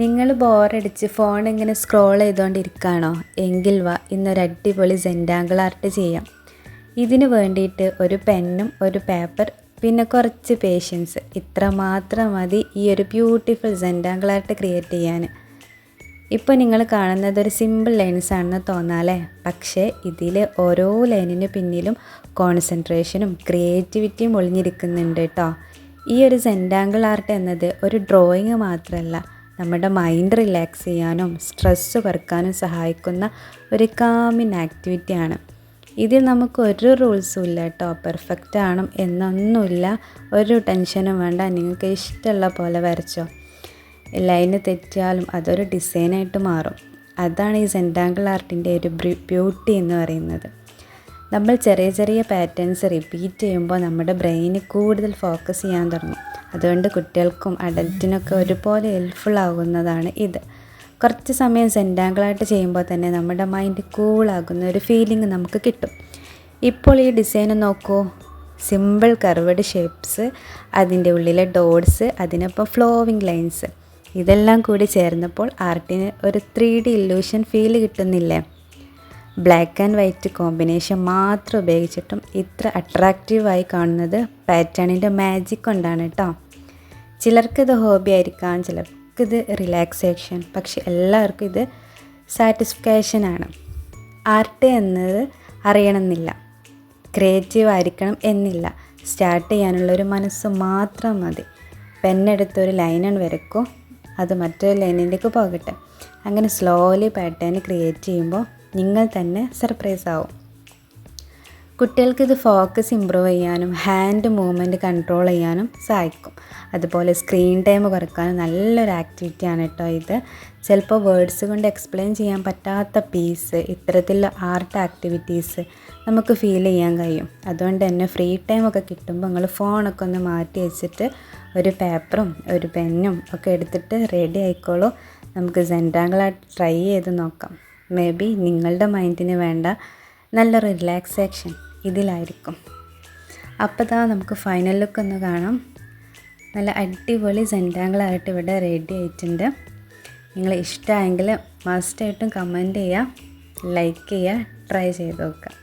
നിങ്ങൾ ബോറടിച്ച് ഫോൺ ഇങ്ങനെ സ്ക്രോൾ ചെയ്തുകൊണ്ടിരിക്കുകയാണോ? എങ്കിൽ വാ ഇന്നൊരു അടിപൊളി സെൻറ്റാങ്കിൾ ആർട്ട് ചെയ്യാം. ഇതിന് വേണ്ടിയിട്ട് ഒരു പെന്നും ഒരു പേപ്പർ പിന്നെ കുറച്ച് പേഷ്യൻസ്, ഇത്ര മാത്രം മതി ഈ ഒരു ബ്യൂട്ടിഫുൾ സെൻറ്റാങ്കിൾ ആർട്ട് ക്രിയേറ്റ് ചെയ്യാൻ. ഇപ്പോൾ നിങ്ങൾ കാണുന്നത് ഒരു സിമ്പിൾ ലൈൻസ് ആണെന്ന് തോന്നാലേ, പക്ഷേ ഇതിൽ ഓരോ ലൈനിന് പിന്നിലും കോൺസെൻട്രേഷനും ക്രിയേറ്റിവിറ്റിയും ഒളിഞ്ഞിരിക്കുന്നുണ്ട് കേട്ടോ. ഈ ഒരു സെൻറ്റാങ്കിൾ ആർട്ട് എന്നത് ഒരു ഡ്രോയിങ് മാത്രമല്ല, നമ്മുടെ മൈൻഡ് റിലാക്സ് ചെയ്യാനും സ്ട്രെസ്സ് കുറക്കാനും സഹായിക്കുന്ന ഒരു കാമിങ് ആക്ടിവിറ്റിയാണ്. ഇതിൽ നമുക്ക് ഒരു റൂൾസും ഇല്ല കേട്ടോ, പെർഫെക്റ്റ് ആണോ എന്നൊന്നുമില്ല. ഒരു ടെൻഷനും വേണ്ട, നിങ്ങൾക്ക് ഇഷ്ടമുള്ള പോലെ വരച്ചോ. ലൈന് തെറ്റിയാലും അതൊരു ഡിസൈനായിട്ട് മാറും. അതാണ് ഈ സെൻറ്റാങ്കിൾ ആർട്ടിൻ്റെ ഒരു ബ്യൂട്ടി എന്ന് പറയുന്നത്. നമ്മൾ ചെറിയ ചെറിയ പാറ്റേൺസ് റിപ്പീറ്റ് ചെയ്യുമ്പോൾ നമ്മുടെ ബ്രെയിന് കൂടുതൽ ഫോക്കസ് ചെയ്യാൻ തുടങ്ങും. അതുകൊണ്ട് കുട്ടികൾക്കും അഡൽറ്റിനൊക്കെ ഒരുപോലെ ഹെൽപ്ഫുൾ ആകുന്നതാണ് ഇത്. കുറച്ച് സമയം സെൻറ്റാങ്കിൾ ആർട്ട് ചെയ്യുമ്പോൾ തന്നെ നമ്മുടെ മൈൻഡ് കൂളാകുന്ന ഒരു ഫീലിംഗ് നമുക്ക് കിട്ടും. ഇപ്പോൾ ഈ ഡിസൈൻ നോക്കൂ, സിമ്പിൾ കർവഡ് ഷേപ്സ്, അതിൻ്റെ ഉള്ളിലെ ഡോട്ട്സ്, അതിനൊപ്പം ഫ്ലോവിങ് ലൈൻസ്, ഇതെല്ലാം കൂടി ചേർന്നപ്പോൾ ആർട്ടിന് ഒരു 3D ഇല്യൂഷൻ ഫീൽ കിട്ടുന്നില്ലേ? ബ്ലാക്ക് ആൻഡ് വൈറ്റ് കോമ്പിനേഷൻ മാത്രം ഉപയോഗിച്ചിട്ടും ഇത്ര അട്രാക്റ്റീവായി കാണുന്നത് പാറ്റേണിൻ്റെ മാജിക് കൊണ്ടാണ് കേട്ടോ. ചിലർക്കിത് ഹോബി ആയിരിക്കാം, ചിലർക്കിത് റിലാക്സേഷൻ, പക്ഷെ എല്ലാവർക്കും ഇത് സാറ്റിസ്ഫാക്ഷനാണ്. ആർട്ട് എന്നത് അറിയണമെന്നില്ല, ക്രിയേറ്റീവ് ആയിരിക്കണം എന്നില്ല, സ്റ്റാർട്ട് ചെയ്യാനുള്ളൊരു മനസ്സ് മാത്രം മതി. പെന്നെടുത്തൊരു ലൈനാണ് വരക്കും, അത് മറ്റൊരു ലൈനിലേക്ക് പോകട്ടെ. അങ്ങനെ സ്ലോലി പാറ്റേൺ ക്രിയേറ്റ് ചെയ്യുമ്പോൾ നിങ്ങൾ തന്നെ സർപ്രൈസ് ആവും. കുട്ടികൾക്കിത് ഫോക്കസ് ഇമ്പ്രൂവ് ചെയ്യാനും ഹാൻഡ് മൂവ്മെൻറ്റ് കൺട്രോൾ ചെയ്യാനും സഹായിക്കും. അതുപോലെ സ്ക്രീൻ ടൈം കുറക്കാനും നല്ലൊരു ആക്ടിവിറ്റിയാണ് കേട്ടോ ഇത്. ചിലപ്പോൾ വേർഡ്സ് കൊണ്ട് എക്സ്പ്ലെയിൻ ചെയ്യാൻ പറ്റാത്ത പീസ് ഇത്തരത്തിലുള്ള ആർട്ട് ആക്ടിവിറ്റീസ് നമുക്ക് ഫീൽ ചെയ്യാൻ കഴിയും. അതുകൊണ്ട് തന്നെ ഫ്രീ ടൈമൊക്കെ കിട്ടുമ്പോൾ നിങ്ങൾ ഫോണൊക്കെ ഒന്ന് മാറ്റി വെച്ചിട്ട് ഒരു പേപ്പറും ഒരു പെന്നും ഒക്കെ എടുത്തിട്ട് റെഡി ആയിക്കോളൂ. നമുക്ക് സെൻറ്റാങ്കിൾ ആർട്ട് ട്രൈ ചെയ്ത് നോക്കാം. മേ ബി നിങ്ങളുടെ മൈൻഡിന് വേണ്ട നല്ലൊരു റിലാക്സേഷൻ ഇതിലായിരിക്കും. അപ്പോൾ നമുക്ക് ഫൈനൽ ലുക്ക് ഒന്ന് കാണാം. നല്ല അടിപൊളി സെൻറ്റാങ്കിൾ ആയിട്ട് ഇവിടെ റെഡി ആയിട്ടുണ്ട്. നിങ്ങൾ ഇഷ്ടമായെങ്കിൽ മസ്റ്റായിട്ടും കമൻറ്റ് ചെയ്യുക, ലൈക്ക് ചെയ്യുക, ട്രൈ ചെയ്ത് നോക്കുക.